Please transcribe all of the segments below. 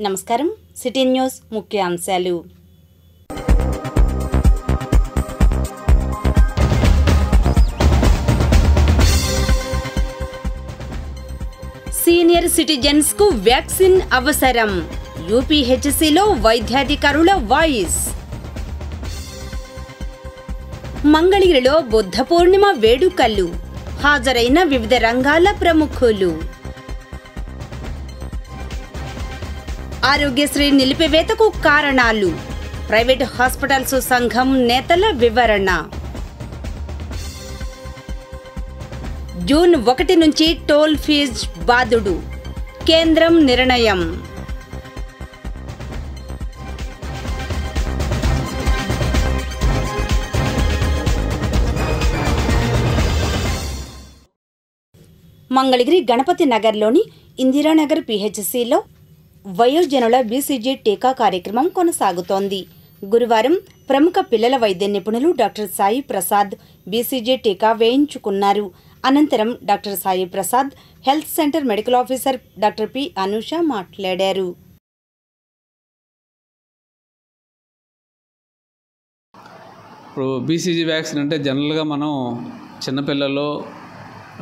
నమస్కారం. City news ముఖ్యాంశాలు. Senior citizens కు వ్యాక్సిన్ అవసరం. యూపీహెచ్సీలో వైద్యాధికారుల వాయిస్. మంగళగిరిలో బుద్ధ పూర్ణిమ వేడుకలు. హాజరైన వివిధ రంగాల ప్రముఖులు. ఆరోగ్యశ్రీ నిలిపివేతకు కారణాలు. ప్రైవేట్ హాస్పిటల్స్ సంఘం నేతల వివరణ. జూన్ 1 నుంచి టోల్ ఫీజు బాదుడు. కేంద్రం నిర్ణయం. మంగళగిరి గణపతి నగర్లోని ఇందిరానగర్ పిహెచ్సిలో వయోజనుల బీసీజీ టీకా కార్యక్రమం కొనసాగుతోంది. గురువారం ప్రముఖ పిల్లల వైద్య నిపుణులు డాక్టర్ సాయి ప్రసాద్ బీసీజీ టీకా వేయించుకున్నారు. అనంతరం doctor Sai Prasad, health centre medical officer doctor P Anusha మాట్లాడారు. ఇప్పుడు బీసీజీ వ్యాక్సిన్ అంటే జనరల్గా మనం చిన్నపిల్లలు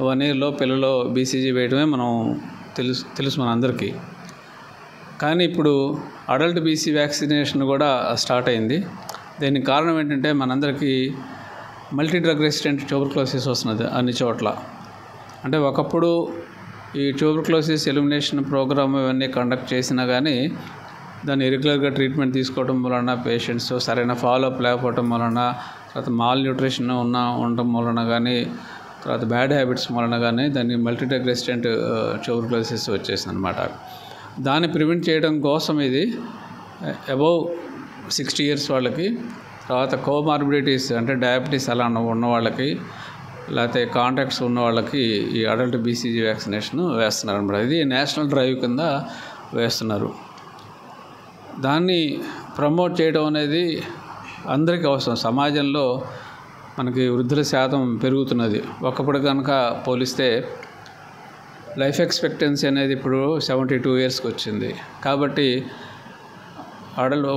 1 yearలో పిల్లలు బీసీజీ వేయడమే మనం తెలుసు మన అందరికీ. కానీ ఇప్పుడు అడల్ట్ బీసీ వ్యాక్సినేషన్ కూడా స్టార్ట్ అయింది. దీనికి కారణం ఏంటంటే మనందరికీ మల్టీ డ్రగ్ రెసిస్టెంట్ ట్యూబర్క్లోసిస్ వస్తున్నది అన్ని చోట్ల. అంటే ఒకప్పుడు ఈ ట్యూబర్క్లోసిస్ ఎలిమినేషన్ ప్రోగ్రామ్ ఇవన్నీ కండక్ట్ చేసినా కానీ దాన్ని రెగ్యులర్గా ట్రీట్మెంట్ తీసుకోవడం వలన పేషెంట్స్ సరైన ఫాలోఅప్ లేకపోవడం వలన, తర్వాత మాల్ న్యూట్రిషన్ ఉండటం వలన కానీ, తర్వాత బ్యాడ్ హ్యాబిట్స్ వలన కానీ దాన్ని మల్టీ డ్రగ్ రెసిస్టెంట్ ట్యూబర్క్లోసిస్ వచ్చేసింది అనమాట. దాన్ని ప్రివెంట్ చేయడం కోసం ఇది అబౌవ్ 60 years వాళ్ళకి, తర్వాత కోమార్బిడిటీస్ అంటే డయాబెటీస్ అలా ఉన్న వాళ్ళకి, లేకపోతే కాంటాక్ట్స్ ఉన్న వాళ్ళకి ఈ అడల్ట్ బీసీజీ వ్యాక్సినేషన్ వేస్తున్నారు అనమాట. ఇది నేషనల్ డ్రైవ్ కింద వేస్తున్నారు. దాన్ని ప్రమోట్ చేయడం అనేది అందరికీ అవసరం. సమాజంలో మనకి వృద్ధుల శాతం పెరుగుతున్నది. ఒకప్పుడు కనుక పోలిస్తే లైఫ్ ఎక్స్పెక్టెన్సీ అనేది ఇప్పుడు 72 yearsకి వచ్చింది. కాబట్టి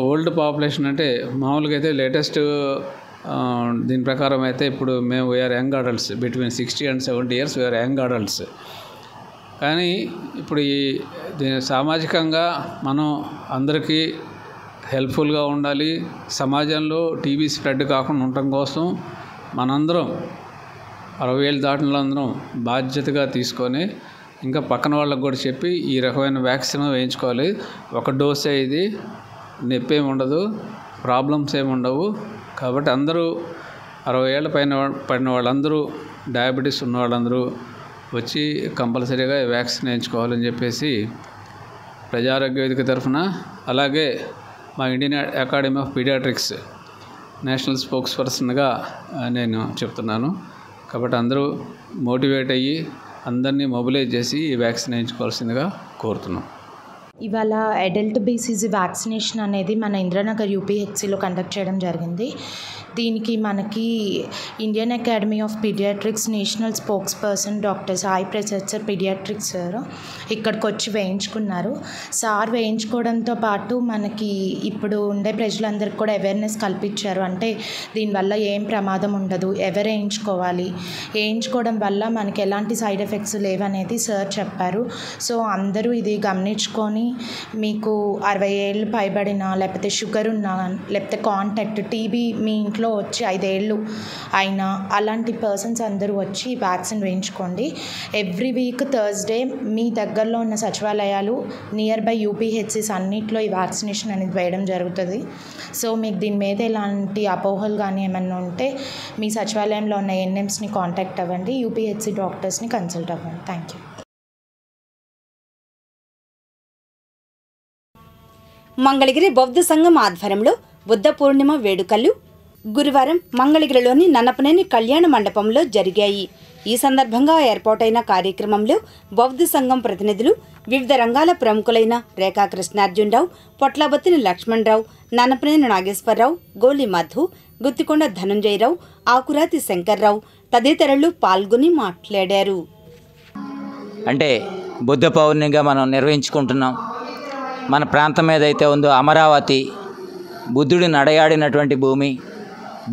ఓల్డ్ పాపులేషన్ అంటే మామూలుగా అయితే లేటెస్ట్ దీని ప్రకారం అయితే ఇప్పుడు మేము we are young adults, between 60 and 70 years we are young adults. కానీ ఇప్పుడు సామాజికంగా మనం అందరికీ హెల్ప్ఫుల్గా ఉండాలి. సమాజంలో టీబీ స్ప్రెడ్ కాకుండా ఉండటం కోసం మనందరం 60 ఏళ్ళు దాటిన వాళ్ళందరం బాధ్యతగా తీసుకొని ఇంకా పక్కన వాళ్ళకు కూడా చెప్పి ఈ రకమైన వ్యాక్సిన్ వేయించుకోవాలి. ఒక డోసే ఇది, నొప్పి ఏమి ఉండదు, ప్రాబ్లమ్స్ ఏమి ఉండవు. కాబట్టి అందరూ 60 ఏళ్ళ పడిన వాళ్ళందరూ, డయాబెటీస్ ఉన్న వాళ్ళందరూ వచ్చి కంపల్సరీగా వ్యాక్సిన్ వేయించుకోవాలని చెప్పేసి ప్రజారోగ్య వేదిక తరఫున, అలాగే మా Indian academy of paediatrics national స్పోక్స్ పర్సన్గా నేను చెప్తున్నాను. కాబట్టి అందరూ మోటివేట్ అయ్యి అందరినీ మొబిలైజ్ చేసి ఈ వ్యాక్సిన్ వేయించుకోవాల్సిందిగా కోరుతున్నాం. ఇవాళ అడల్ట్ బీసీజీ వ్యాక్సినేషన్ అనేది మన ఇంద్రానగర్ యూపీహెచ్సిలో కండక్ట్ చేయడం జరిగింది. దీనికి మనకి Indian academy of paediatrics national spokesperson doctor Sai Prasad sir paediatrics sir ఇక్కడికి వచ్చి వేయించుకున్నారు. సార్ వేయించుకోవడంతో పాటు మనకి ఇప్పుడు ఉండే ప్రజలందరికీ కూడా అవేర్నెస్ కల్పించారు. అంటే దీనివల్ల ఏం ప్రమాదం ఉండదు, ఎవరు వేయించుకోవాలి, వేయించుకోవడం వల్ల మనకి ఎలాంటి సైడ్ ఎఫెక్ట్స్ లేవనేది సార్ చెప్పారు. సో అందరూ ఇది గమనించుకొని మీకు 60 ఏళ్ళు పైబడిన, లేకపోతే షుగర్ ఉన్నా, లేకపోతే కాంటాక్ట్ టీబీ మీ ఇంట్లో వచ్చి 5 ఏళ్ళు అయినా అలాంటి పర్సన్స్ అందరూ వచ్చి వ్యాక్సిన్ వేయించుకోండి. ఎవ్రీ వీక్ థర్స్డే మీ దగ్గరలో ఉన్న సచివాలయాలు, నియర్ బై యూపీహెచ్సిస్ అన్నింటిలో ఈ వ్యాక్సినేషన్ అనేది వేయడం జరుగుతుంది. సో మీకు దీని మీద ఎలాంటి అపోహలు కానీ ఏమైనా ఉంటే మీ సచివాలయంలో ఉన్న ఎన్ఎంస్ని కాంటాక్ట్ అవ్వండి, యూపీహెచ్సి డాక్టర్స్ని కన్సల్ట్ అవ్వండి. Thank you. మంగళగిరి బౌద్ధ సంఘం ఆధ్వర్యంలో బుద్ధ పూర్ణిమ వేడుకలు గురువారం మంగళగిరిలోని నన్నపనేని కళ్యాణ మండపంలో జరిగాయి. ఈ సందర్భంగా ఏర్పాటైన కార్యక్రమంలో బౌద్ధ సంఘం ప్రతినిధులు, వివిధ రంగాల ప్రముఖులైన రేఖా కృష్ణార్జునరావు, పొట్లబత్తిని లక్ష్మణరావు, నన్నపనేని నాగేశ్వరరావు, గోలి మధు, గుత్తికొండ ధనంజయరావు, ఆకురాతి శంకర్రావు తదితరులు పాల్గొని మాట్లాడారు. అంటే బుద్ధ పౌర్ణిమగా మనం నిర్వహించుకుంటున్నాం. మన ప్రాంతం ఏదైతే ఉందో అమరావతి బుద్ధుడు నడయాడినటువంటి భూమి,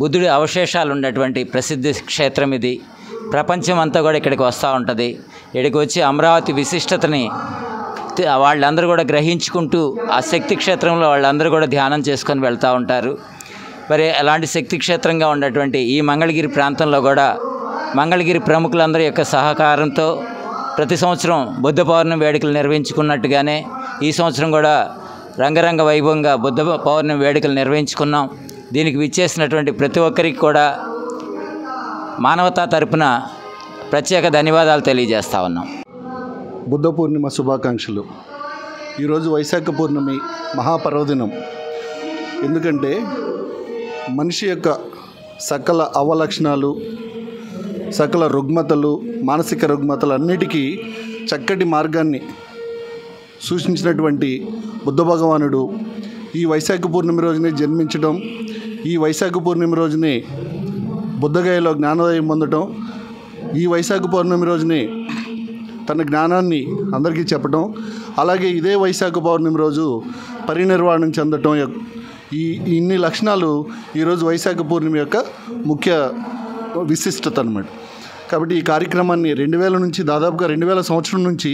బుద్ధుడి అవశేషాలు ఉన్నటువంటి ప్రసిద్ధి క్షేత్రం ఇది. ప్రపంచం అంతా కూడా ఇక్కడికి వస్తూ ఉంటుంది. ఇక్కడికి వచ్చి అమరావతి విశిష్టతని వాళ్ళందరూ కూడా గ్రహించుకుంటూ ఆ శక్తి క్షేత్రంలో వాళ్ళందరూ కూడా ధ్యానం చేసుకొని వెళ్తూ ఉంటారు. మరి అలాంటి శక్తి క్షేత్రంగా ఉన్నటువంటి ఈ మంగళగిరి ప్రాంతంలో కూడా మంగళగిరి ప్రముఖులందరి యొక్క సహకారంతో ప్రతి సంవత్సరం బుద్ధ పౌర్ణమి వేడుకలు నిర్వహించుకున్నట్టుగానే ఈ సంవత్సరం కూడా రంగరంగ వైభవంగా బుద్ధ పౌర్ణమి వేడుకలు నిర్వహించుకున్నాం. దీనికి విచ్చేసినటువంటి ప్రతి ఒక్కరికి కూడా మానవతా తరపున ప్రత్యేక ధన్యవాదాలు తెలియజేస్తా ఉన్నాం. బుద్ధ పూర్ణిమ శుభాకాంక్షలు. ఈరోజు వైశాఖ పూర్ణమి మహాపర్వదినం. ఎందుకంటే మనిషి యొక్క సకల అవలక్షణాలు, సకల రుగ్మతలు, మానసిక రుగ్మతలు అన్నిటికీ చక్కటి మార్గాన్ని సూచించినటువంటి బుద్ధ భగవానుడు ఈ వైశాఖ పూర్ణిమ రోజునే జన్మించడం, ఈ వైశాఖ పూర్ణిమ రోజునే బుద్ధగయలో జ్ఞానోదయం పొందడం, ఈ వైశాఖ పౌర్ణమి రోజునే తన జ్ఞానాన్ని అందరికీ చెప్పడం, అలాగే ఇదే వైశాఖ పౌర్ణమి రోజు పరినిర్వాణం చెందటం, ఇన్ని లక్షణాలు ఈరోజు వైశాఖ పూర్ణిమ యొక్క ముఖ్య విశిష్టత అన్నమాట. కాబట్టి ఈ కార్యక్రమాన్ని 2000 నుంచి దాదాపుగా 2000 సంవత్సరం నుంచి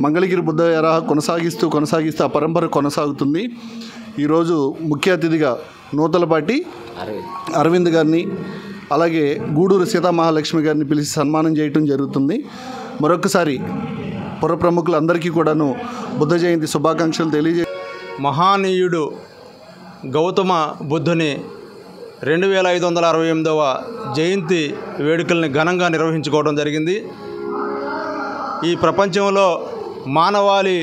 మంగళగిరి బుద్ధ విహార కొనసాగిస్తూ ఆ పరంపర కొనసాగుతుంది. ఈరోజు ముఖ్య అతిథిగా నూతలపాటి అరవింద్ గారిని, అలాగే గూడూరు సీతామహాలక్ష్మి గారిని పిలిచి సన్మానం చేయటం జరుగుతుంది. మరొకసారి పుర ప్రముఖులందరికీ కూడాను బుద్ధ జయంతి శుభాకాంక్షలు మహానీయుడు గౌతమ బుద్ధుని 2568వ జయంతి వేడుకల్ని ఘనంగా నిర్వహించుకోవడం జరిగింది. ఈ ప్రపంచంలో మానవాళి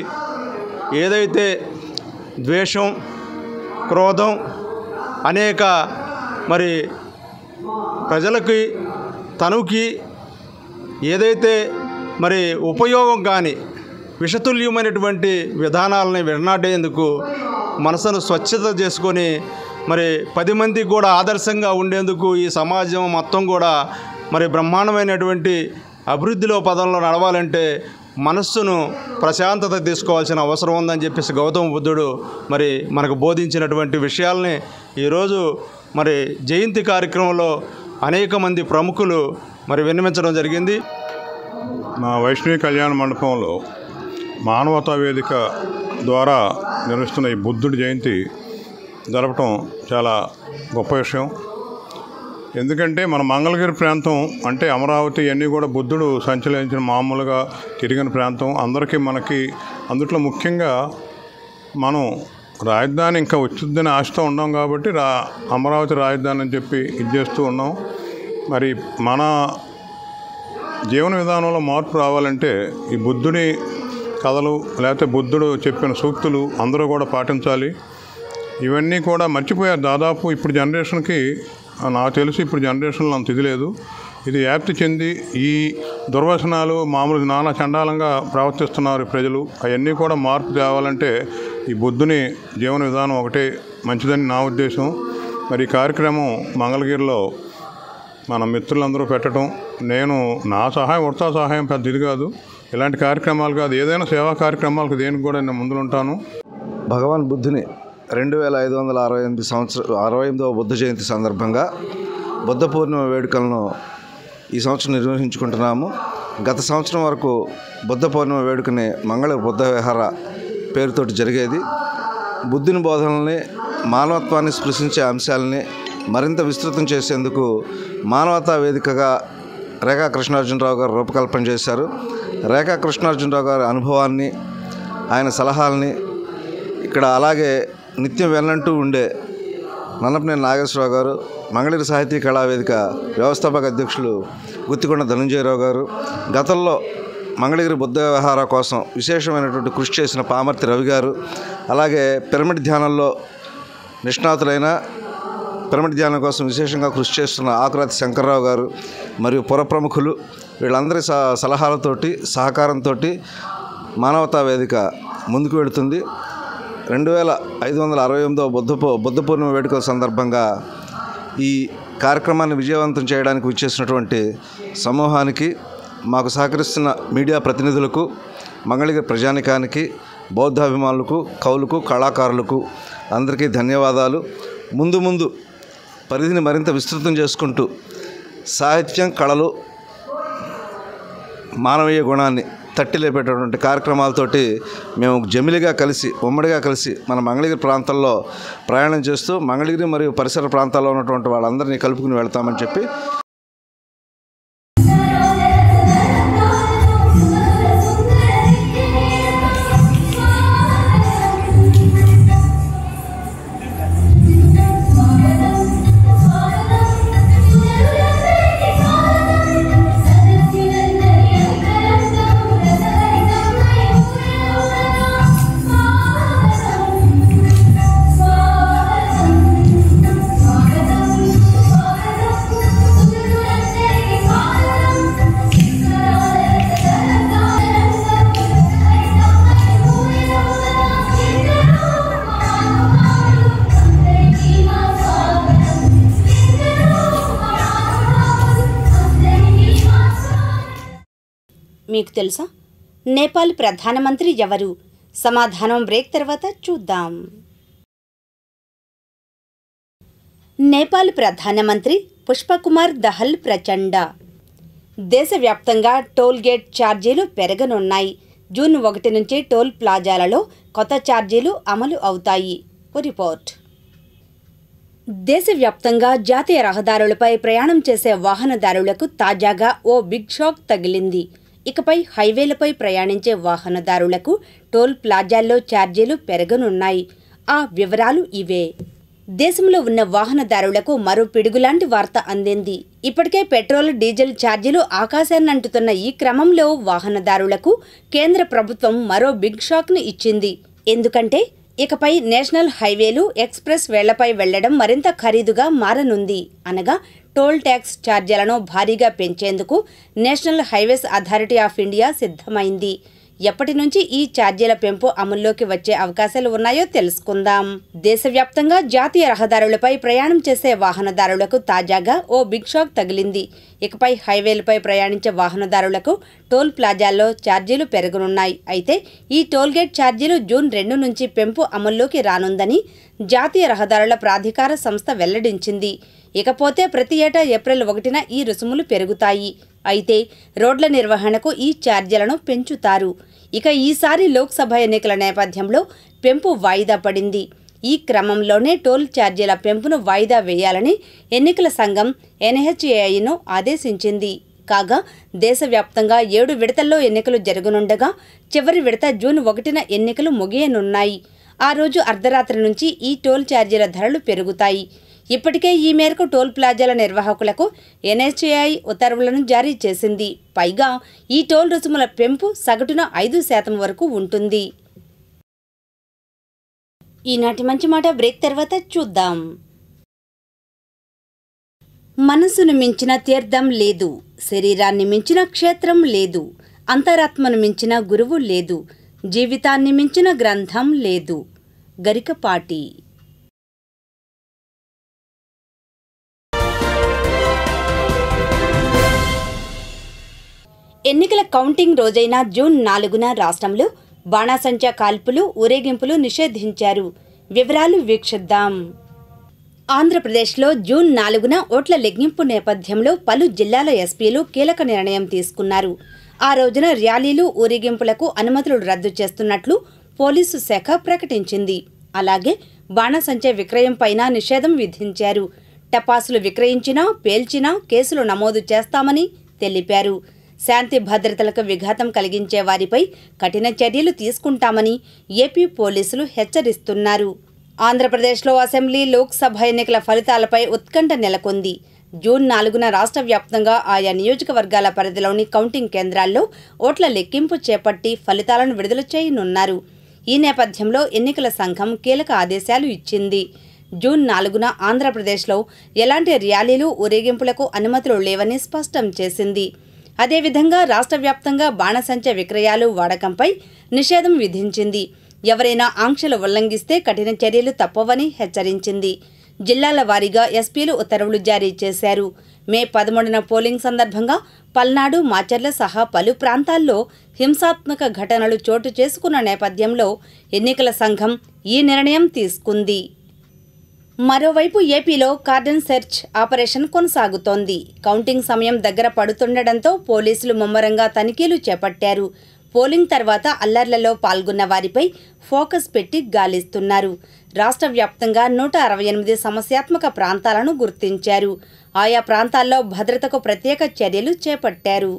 ఏదైతే ద్వేషం, క్రోధం, అనేక మరి ప్రజలకి తనుకి ఏదైతే మరి ఉపయోగం కానీ విషతుల్యమైనటువంటి విధానాలని విడనాటేందుకు మనసును స్వచ్ఛత చేసుకొని మరి 10 మందికి కూడా ఆదర్శంగా ఉండేందుకు ఈ సమాజం మొత్తం కూడా మరి బ్రహ్మాండమైనటువంటి అభివృద్ధిలో పదంలో నడవాలంటే మనస్సును ప్రశాంతత తీసుకోవాల్సిన అవసరం ఉందని చెప్పేసి గౌతమ బుద్ధుడు మరి మనకు బోధించినటువంటి విషయాల్ని ఈరోజు మరి జయంతి కార్యక్రమంలో అనేక మంది ప్రముఖులు మరి విన్నవించడం జరిగింది. మా వైష్ణవి కళ్యాణ మండపంలో మానవతా వేదిక ద్వారా నిర్వహిస్తున్న ఈ బుద్ధుడి జయంతి జరపటం చాలా గొప్ప విషయం. ఎందుకంటే మన మంగళగిరి ప్రాంతం అంటే అమరావతి అన్నీ కూడా బుద్ధుడు సంచలించిన మామూలుగా తిరిగిన ప్రాంతం. అందరికీ మనకి అందుట్లో ముఖ్యంగా మనం రాజధాని ఇంకా వచ్చిందని ఆశతో ఉన్నాం కాబట్టి అమరావతి రాజధాని అని చెప్పి ఇది చేస్తూ ఉన్నాం. మరి మన జీవన విధానంలో మార్పు రావాలంటే ఈ బుద్ధుని కథలు లేకపోతే బుద్ధుడు చెప్పిన సూక్తులు అందరూ కూడా పాటించాలి. ఇవన్నీ కూడా మర్చిపోయారు దాదాపు ఇప్పుడు జనరేషన్కి. నాకు తెలిసి ఇప్పుడు జనరేషన్లో అంత ఇది లేదు. ఇది వ్యాప్తి చెంది ఈ దుర్వచనాలు మామూలు నానా చండాలంగా ప్రవర్తిస్తున్నారు ప్రజలు. అవన్నీ కూడా మార్పు తేవాలంటే ఈ బుద్ధుని జీవన విధానం ఒకటే మంచిదని నా ఉద్దేశం. మరి ఈ కార్యక్రమం మంగళగిరిలో మన మిత్రులందరూ పెట్టడం, నేను నా సహాయం వృత్తా సహాయం పెద్ద ఇది కాదు, ఇలాంటి కార్యక్రమాలు కాదు, ఏదైనా సేవా కార్యక్రమాలకు దేనికి కూడా నేను ముందుంటాను. భగవాన్ బుద్ధుని 2568వ బుద్ధ జయంతి సందర్భంగా బుద్ధ పూర్ణిమ వేడుకలను ఈ సంవత్సరం నిర్వహించుకుంటున్నాము. గత సంవత్సరం వరకు బుద్ధ పూర్ణిమ వేడుకని మంగళగిరి బుద్ధ విహార పేరుతోటి జరిగేది. బుద్ధుని బోధనల్ని, మానవత్వాన్ని స్పృశించే అంశాలని మరింత విస్తృతం చేసేందుకు మానవతా వేదికగా రేఖా కృష్ణార్జునరావు గారు రూపకల్పన చేశారు. రేఖా కృష్ణార్జునరావు గారి అనుభవాన్ని, ఆయన సలహాలని ఇక్కడ అలాగే నిత్యం వెన్నంటూ ఉండే నన్నపనేని నాగేశ్వరరావు గారు, మంగళగిరి సాహితీ కళావేదిక వ్యవస్థాపక అధ్యక్షులు గుత్తికొండ ధనంజయరావు గారు, గతంలో మంగళగిరి బుద్ధ విహార కోసం విశేషమైనటువంటి కృషి చేసిన పామర్తి రవి గారు, అలాగే పిరమిడ్ ధ్యానంలో నిష్ణాతులైన పిరమిడ్ ధ్యానం కోసం విశేషంగా కృషి చేస్తున్న ఆకురాతి శంకర్రావు గారు మరియు పుర ప్రముఖులు వీళ్ళందరి సలహాలతోటి సహకారంతో మానవతా వేదిక ముందుకు వెళుతుంది. 2568వ బుద్ధ పూర్ణిమ వేడుకల సందర్భంగా ఈ కార్యక్రమాన్ని విజయవంతం చేయడానికి విచ్చేసినటువంటి సమూహానికి, మాకు సహకరిస్తున్న మీడియా ప్రతినిధులకు, మంగళగిరి ప్రజానికానికి బౌద్ధాభిమానులకు, కవులకు, కళాకారులకు అందరికీ ధన్యవాదాలు. ముందు పరిధిని మరింత విస్తృతం చేసుకుంటూ సాహిత్యం, కళలు, మానవీయ గుణాన్ని తట్టి లేపేటటువంటి కార్యక్రమాలతోటి మేము ఉమ్మడిగా కలిసి మన మంగళగిరి ప్రాంతంలో ప్రయాణం చేస్తూ మంగళగిరి మరియు పరిసర ప్రాంతాల్లో ఉన్నటువంటి వాళ్ళందరినీ కలుపుకుని వెళ్తామని చెప్పి మీకు తెలుసా నేపాల్ ప్రధానమంత్రి ఎవరు? సమాధానం బ్రేక్ తర్వాత చూద్దాం. నేపాల్ ప్రధానమంత్రి పుష్పకుమార్ దహల్ ప్రచండ. దేశవ్యాప్తంగా టోల్ గేట్ ఛార్జీలు పెరగనున్నాయి. జూన్ 1 నుంచి టోల్ ప్లాజాలలో కొత్త ఛార్జీలు అమలు అవుతాయి. రిపోర్ట్. దేశవ్యాప్తంగా జాతీయ రహదారులపై ప్రయాణం చేసే వాహనదారులకు తాజాగా ఓ బిగ్ షాక్ తగిలింది. ఇకపై హైవేలపై ప్రయాణించే వాహనదారులకు టోల్ ప్లాజాల్లో ఛార్జీలు పెరగనున్నాయి. ఆ వివరాలు ఇవే. దేశంలో ఉన్న వాహనదారులకు మరో పిడుగులాంటి వార్త అందింది. ఇప్పటికే పెట్రోల్, డీజిల్ ఛార్జీలు ఆకాశాన్నంటుతున్న ఈ క్రమంలో వాహనదారులకు కేంద్ర ప్రభుత్వం మరో బిగ్ షాక్ను ఇచ్చింది. ఎందుకంటే ఇకపై నేషనల్ హైవేలు, ఎక్స్ప్రెస్ వేళ్లపై వెళ్లడం మరింత ఖరీదుగా మారనుంది. అనగా టోల్ ట్యాక్స్ ఛార్జీలను భారీగా పెంచేందుకు national highways authority of India సిద్ధమైంది. ఎప్పటి నుంచి ఈ ఛార్జీల పెంపు అమల్లోకి వచ్చే అవకాశాలు ఉన్నాయో తెలుసుకుందాం. దేశవ్యాప్తంగా జాతీయ రహదారులపై ప్రయాణం చేసే వాహనదారులకు తాజాగా ఓ బిగ్ షాక్ తగిలింది. ఇకపై హైవేలపై ప్రయాణించే వాహనదారులకు టోల్ ప్లాజాల్లో ఛార్జీలు పెరగనున్నాయి. అయితే ఈ టోల్గేట్ ఛార్జీలు జూన్ 2 నుంచి పెంపు అమల్లోకి రానుందని జాతీయ రహదారుల ప్రాధికార సంస్థ వెల్లడించింది. ఇకపోతే ప్రతి ఏటా ఏప్రిల్ 1న ఈ రుసుములు పెరుగుతాయి. అయితే రోడ్ల నిర్వహణకు ఈ ఛార్జీలను పెంచుతారు. ఇక ఈసారి లోక్సభ ఎన్నికల నేపథ్యంలో పెంపు వాయిదా పడింది. ఈ క్రమంలోనే టోల్ ఛార్జీల పెంపును వాయిదా వేయాలని ఎన్నికల సంఘం NHAIను ఆదేశించింది. కాగా దేశవ్యాప్తంగా 7 విడతల్లో ఎన్నికలు జరగనుండగా చివరి విడత జూన్ 1న ఎన్నికలు ముగియనున్నాయి. ఆ రోజు అర్ధరాత్రి నుంచి ఈ టోల్ ఛార్జీల ధరలు పెరుగుతాయి. ఇప్పటికే ఈ మేరకు టోల్ ప్లాజాల నిర్వాహకులకు NHAI ఉత్తర్వులను జారీ చేసింది. పైగా ఈ టోల్ రుసుముల పెంపు సగటున 5% వరకు ఉంటుంది. ఈనాటి మంచి మాట బ్రేక్ తర్వాత చూద్దాం. మనసును మించిన తీర్థం లేదు, శరీరాన్ని మించిన క్షేత్రం లేదు, అంతరాత్మను మించిన గురువు లేదు, జీవితాన్ని మించిన గ్రంథం లేదు. గరికపాటి. ఎన్నికల కౌంటింగ్ రోజైన జూన్ 4న రాష్ట్రంలో బాణాసంచా కాల్పులు, ఊరేగింపులు నిషేధించారు. వివరాలు వీక్షిద్దాం. ఆంధ్రప్రదేశ్లో జూన్ 4న ఓట్ల లెక్కింపు నేపథ్యంలో పలు జిల్లాల ఎస్పీలు కీలక నిర్ణయం తీసుకున్నారు. ఆ రోజున ర్యాలీలు, ఊరేగింపులకు అనుమతులు రద్దు చేస్తున్నట్లు పోలీసు శాఖ ప్రకటించింది. అలాగే బాణాసంచా విక్రయం పైన నిషేధం విధించారు. టపాసులు విక్రయించినా, పేల్చినా కేసులు నమోదు చేస్తామని తెలిపారు. శాంతి భద్రతలకు విఘాతం కలిగించే వారిపై కఠిన చర్యలు తీసుకుంటామని ఏపీ పోలీసులు హెచ్చరిస్తున్నారు. ఆంధ్రప్రదేశ్లో అసెంబ్లీ, లోక్సభ ఎన్నికల ఫలితాలపై ఉత్కంఠ నెలకొంది. జూన్ 4న రాష్ట్ర వ్యాప్తంగా ఆయా నియోజకవర్గాల పరిధిలోని కౌంటింగ్ కేంద్రాల్లో ఓట్ల లెక్కింపు చేపట్టి ఫలితాలను విడుదల చేయనున్నారు. ఈ నేపథ్యంలో ఎన్నికల సంఘం కీలక ఆదేశాలు ఇచ్చింది. జూన్ 4న ఆంధ్రప్రదేశ్లో ఎలాంటి ర్యాలీలు, ఊరేగింపులకు అనుమతులు లేవని స్పష్టం చేసింది. అదేవిధంగా రాష్ట్ర వ్యాప్తంగా బాణసంచా విక్రయాలు, వాడకంపై నిషేధం విధించింది. ఎవరైనా ఆంక్షలు ఉల్లంఘిస్తే కఠిన చర్యలు తప్పవని హెచ్చరించింది. జిల్లాల వారీగా ఎస్పీలు ఉత్తర్వులు జారీ చేశారు. మే 13న పోలింగ్ సందర్భంగా పల్నాడు, మాచర్ల సహా పలు ప్రాంతాల్లో హింసాత్మక ఘటనలు చోటు చేసుకున్న నేపథ్యంలో ఎన్నికల సంఘం ఈ నిర్ణయం తీసుకుంది. మరోవైపు ఏపీలో కార్డన్ సెర్చ్ ఆపరేషన్ కొనసాగుతోంది. కౌంటింగ్ సమయం దగ్గర పడుతుండటంతో పోలీసులు ముమ్మరంగా తనిఖీలు చేపట్టారు. పోలింగ్ తర్వాత అల్లర్లలో పాల్గొన్న వారిపై ఫోకస్ పెట్టి గాలిస్తున్నారు. రాష్ట్ర వ్యాప్తంగా 168 సమస్యాత్మక ప్రాంతాలను గుర్తించారు. ఆయా ప్రాంతాల్లో భద్రతకు ప్రత్యేక చర్యలు చేపట్టారు.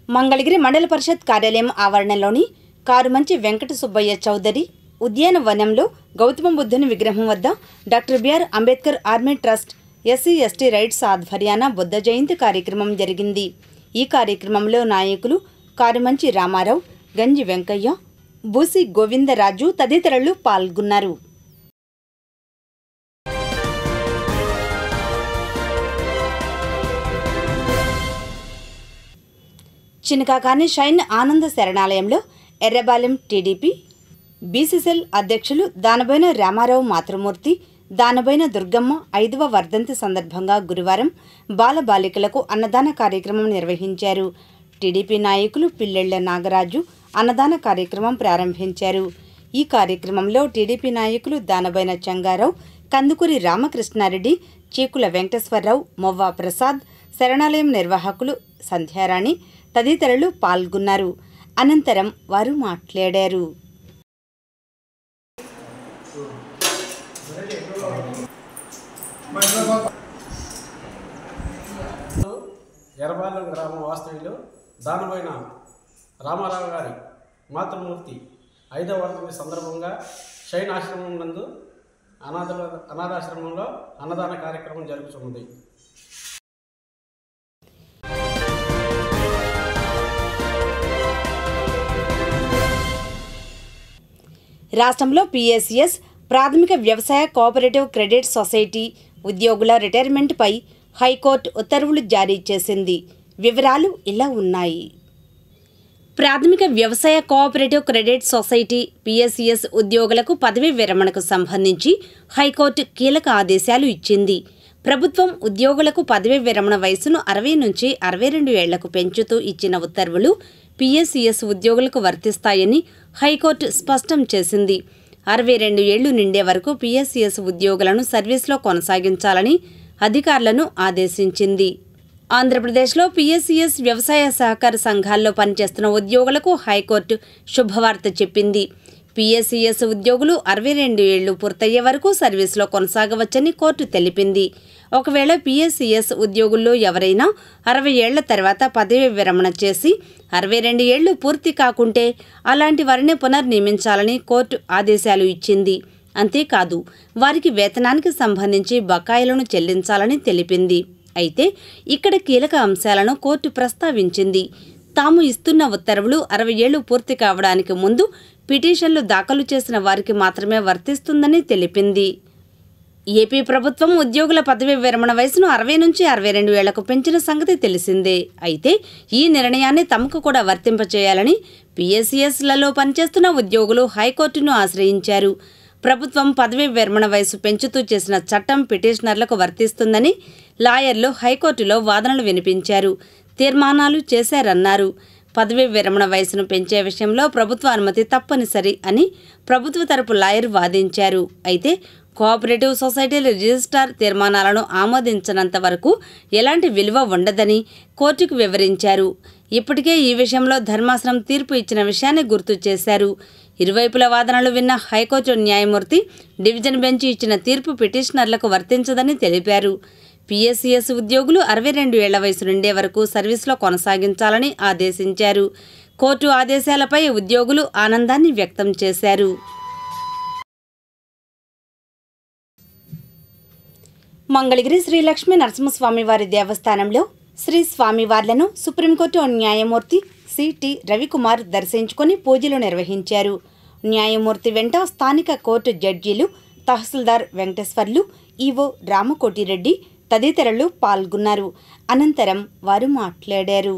మంగళగిరి మండల పరిషత్ కార్యాలయం ఆవరణలోని కారుమంచి వెంకట సుబ్బయ్య చౌదరి ఉద్యానవనంలో గౌతమ బుద్ధుని విగ్రహం వద్ద doctor B R Ambedkar army trust SC/ST rights ఆధ్వర్యాన బుద్ధ జయంతి కార్యక్రమం జరిగింది. ఈ కార్యక్రమంలో నాయకులు కారుమంచి రామారావు, గంజి వెంకయ్య, బూసి గోవిందరాజు తదితరులు పాల్గొన్నారు. చినకాకాని షైన్ ఆనంద శరణాలయంలో ఎర్రబాలెం టీడీపీ బీసీసీఎల్ అధ్యక్షులు దానబోయిన రామారావు మాతృమూర్తి, దానబోయిన దుర్గమ్మ 5వ వర్ధంతి సందర్భంగా గురువారం బాలబాలికలకు అన్నదాన కార్యక్రమం నిర్వహించారు. టీడీపీ నాయకులు పిల్లెళ్ల నాగరాజు అన్నదాన కార్యక్రమం ప్రారంభించారు. ఈ కార్యక్రమంలో టీడీపీ నాయకులు దానబోయిన చంగారావు, కందుకూరి రామకృష్ణారెడ్డి, చీకుల వెంకటేశ్వరరావు, మొవ్వా ప్రసాద్, శరణాలయం నిర్వాహకులు సంధ్యారాణి తదితరులు పాల్గొన్నారు. అనంతరం వారు మాట్లాడారు. ఎర్రబాలెం గ్రామ వాస్తవ్యులు దానబోయిన రామారావు గారి మాతృమూర్తి 5వ వర్ధంతి సందర్భంగా షైన్ ఆశ్రమం నందు అనాథాశ్రమంలో అన్నదాన కార్యక్రమం జరుగుతున్నది. రాష్ట్రంలో PACS ప్రాథమిక వ్యవసాయ కోఆపరేటివ్ క్రెడిట్ సొసైటీ ఉద్యోగుల రిటైర్మెంట్పై హైకోర్టు ఉత్తర్వులు జారీ చేసింది. వివరాలు ఇలా ఉన్నాయి. ప్రాథమిక వ్యవసాయ కోఆపరేటివ్ క్రెడిట్ సొసైటీ PACS ఉద్యోగులకు పదవీ విరమణకు సంబంధించి హైకోర్టు కీలక ఆదేశాలు ఇచ్చింది. ప్రభుత్వం ఉద్యోగులకు పదవీ విరమణ వయసును 60 నుంచి 62 ఏళ్లకు పెంచుతూ ఇచ్చిన ఉత్తర్వులు PACS ఉద్యోగులకు వర్తిస్తాయని హైకోర్టు స్పష్టం చేసింది. 62 ఏళ్లు నిండే వరకు PACS ఉద్యోగులను సర్వీస్లో కొనసాగించాలని అధికారులను ఆదేశించింది. ఆంధ్రప్రదేశ్లో PACS వ్యవసాయ సహకార సంఘాల్లో పనిచేస్తున్న ఉద్యోగులకు హైకోర్టు శుభవార్త చెప్పింది. PACS ఉద్యోగులు 62 ఏళ్లు పూర్తయ్యే వరకు సర్వీస్లో కొనసాగవచ్చని కోర్టు తెలిపింది. ఒకవేళ PACS ఉద్యోగుల్లో ఎవరైనా 60 ఏళ్ల తర్వాత పదవీ విరమణ చేసి 62 ఏళ్లు పూర్తి కాకుంటే అలాంటి వారిని పునర్నియమించాలని కోర్టు ఆదేశాలు ఇచ్చింది. అంతేకాదు వారికి వేతనానికి సంబంధించి బకాయిలను చెల్లించాలని తెలిపింది. అయితే ఇక్కడ కీలక అంశాలను కోర్టు ప్రస్తావించింది. తాము ఇస్తున్న ఉత్తర్వులు 60 ఏళ్లు పూర్తి కావడానికి ముందు పిటిషన్లు దాఖలు చేసిన వారికి మాత్రమే వర్తిస్తుందని తెలిపింది. ఏపీ ప్రభుత్వం ఉద్యోగుల పదవీ విరమణ వయసును 60 నుంచి 62 ఏళ్లకు పెంచిన సంగతి తెలిసిందే. అయితే ఈ నిర్ణయాన్ని తమకు కూడా వర్తింపచేయాలని PACSలలో పనిచేస్తున్న ఉద్యోగులు హైకోర్టును ఆశ్రయించారు. ప్రభుత్వం పదవీ విరమణ వయసు పెంచుతూ చేసిన చట్టం పిటిషనర్లకు వర్తిస్తుందని లాయర్లు హైకోర్టులో వాదనలు వినిపించారు, తీర్మానాలు చేశారన్నారు. పదవీ విరమణ వయసును పెంచే విషయంలో ప్రభుత్వ అనుమతి తప్పనిసరి అని ప్రభుత్వ తరపు లాయర్ వాదించారు. అయితే కోఆపరేటివ్ సొసైటీల రిజిస్ట్రార్ తీర్మానాలను ఆమోదించనంత వరకు ఎలాంటి విలువ ఉండదని కోర్టుకు వివరించారు. ఇప్పటికే ఈ విషయంలో ధర్మాసనం తీర్పు ఇచ్చిన విషయాన్ని గుర్తు చేశారు. ఇరువైపుల వాదనలు విన్న హైకోర్టు న్యాయమూర్తి డివిజన్ బెంచ్ ఇచ్చిన తీర్పు పిటిషనర్లకు వర్తించదని తెలిపారు. PACS ఉద్యోగులు 62 ఏళ్ల వయసు నిండే వరకు సర్వీస్లో కొనసాగించాలని ఆదేశించారు. కోర్టు ఆదేశాలపై ఉద్యోగులు ఆనందాన్ని వ్యక్తం చేశారు. మంగళగిరి శ్రీ లక్ష్మీ నరసింహస్వామివారి దేవస్థానంలో శ్రీ స్వామివార్లను సుప్రీంకోర్టు న్యాయమూర్తి CT రవికుమార్ దర్శించుకుని పూజలు నిర్వహించారు. న్యాయమూర్తి వెంట స్థానిక కోర్టు జడ్జీలు, తహసీల్దార్ వెంకటేశ్వర్లు, ఈవో రామకోటిరెడ్డి తదితరులు పాల్గొన్నారు. అనంతరం వారు మాట్లాడారు.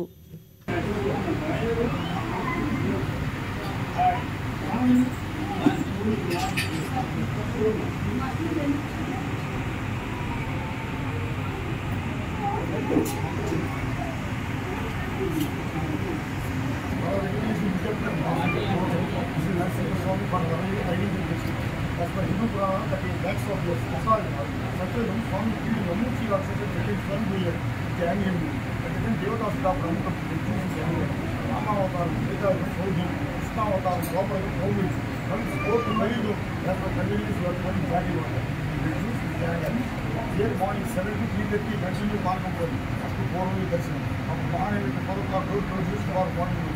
మార్నింగ్ 7 to 3:30 కంటిన్యూ మార్గం పోయి అప్పుడు పూర్వం దర్శనం అప్పుడు morning 12 o'clock road closes for morning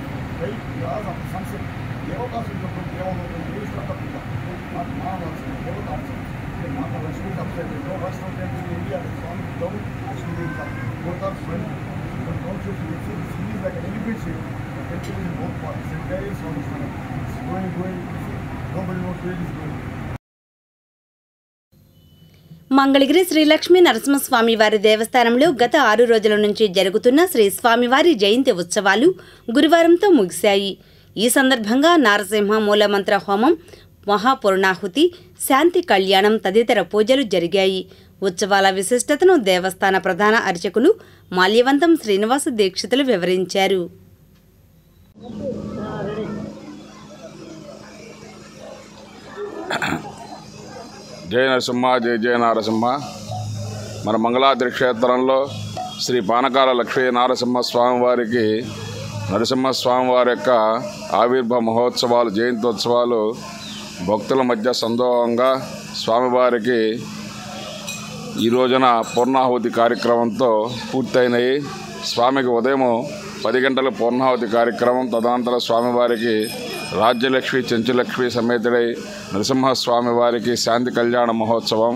right because of sunset దేవకాశం ఉన్నప్పుడు దేవలోకం దేవస్థాపన దేవకాశం మాత Lakshmi complaint no restaurant in India the song down Lakshmi both are friends but also you see this is like an elephant shape the temple is in both parts and there is one it's going nobody knows where it is going. Mangalagiri Sri Lakshmi Narasimhaswamy వారి దేవస్థానంలో గత 6 రోజుల నుంచి జరుగుతున్న శ్రీ స్వామివారి జయంతి ఉత్సవాలు గురువారంతో ముగిశాయి. ఈ సందర్భంగా నారసింహ మూలమంత్ర హోమం, మహాపూర్ణాహుతి, శాంతి కళ్యాణం తదితర పూజలు జరిగాయి. ఉత్సవాల విశిష్టతను దేవస్థాన ప్రధాన అర్చకులు మాల్యవంతం శ్రీనివాస దీక్షితులు వివరించారు. జయ నరసింహ జయ జయ నరసింహ. మన మంగళాద్రి క్షేత్రంలో శ్రీ పానకాల లక్ష్మీ నరసింహస్వామివారికి నరసింహస్వామివారి యొక్క ఆవిర్భావ మహోత్సవాలు జయంతోత్సవాలు భక్తుల మధ్య సందోహంగా స్వామివారికి ఈ రోజున పూర్ణాహుతి కార్యక్రమంతో పూర్తయినాయి. స్వామికి ఉదయం 10 గంటల పూర్ణాహుతి కార్యక్రమం, తదనంతరం స్వామివారికి రాజ్యలక్ష్మి చెంచులక్ష్మి సమేతుడై నరసింహస్వామి వారికి శాంతి కళ్యాణ మహోత్సవం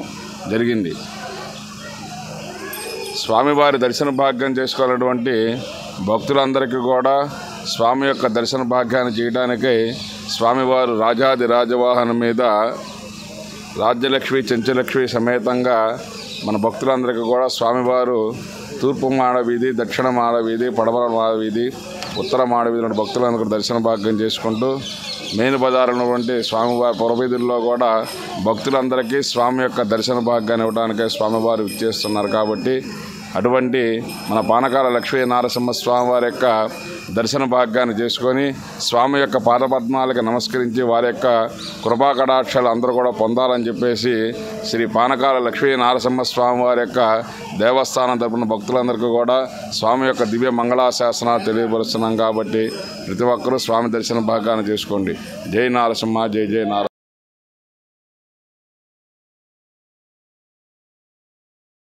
జరిగింది. స్వామివారి దర్శన భాగ్యం చేసుకోవాలన్నటువంటి భక్తులందరికీ కూడా స్వామి యొక్క దర్శన భాగ్యాన్ని చేయడానికై స్వామివారు రాజాది రాజవాహనం మీద రాజ్యలక్ష్మి చెంచులక్ష్మి సమేతంగా మన భక్తులందరికీ కూడా స్వామివారు తూర్పు మాడ వీధి, దక్షిణ మాడ వీధి, పడమర మాడ వీధి, ఉత్తర మాడ వీధి భక్తులందరూ దర్శన భాగ్యం చేసుకుంటూ మెయిన్ బజార్ ఉన్నటువంటి స్వామివారి పురవీధుల్లో కూడా భక్తులందరికీ స్వామి యొక్క దర్శన భాగ్యాన్ని ఇవ్వడానికే స్వామివారు ఇచ్చేస్తున్నారు. కాబట్టి అటువంటి మన పానకాల లక్ష్మీ నరసింహస్వామి వారి యొక్క దర్శన భాగ్యాన్ని చేసుకొని స్వామి యొక్క పాదపద్మాలకు నమస్కరించి వారి యొక్క కృపా కటాక్షాలు అందరూ కూడా పొందాలని చెప్పేసి శ్రీ పానకాల లక్ష్మీ నరసింహస్వామి వారి యొక్క దేవస్థానం తరపున భక్తులందరికీ కూడా స్వామి యొక్క దివ్య మంగళాశాసనాలు తెలియపరుస్తున్నాం. కాబట్టి ప్రతి ఒక్కరూ స్వామి దర్శన భాగ్యాన్ని చేసుకోండి. జై నరసింహ జై జై నరసింహ.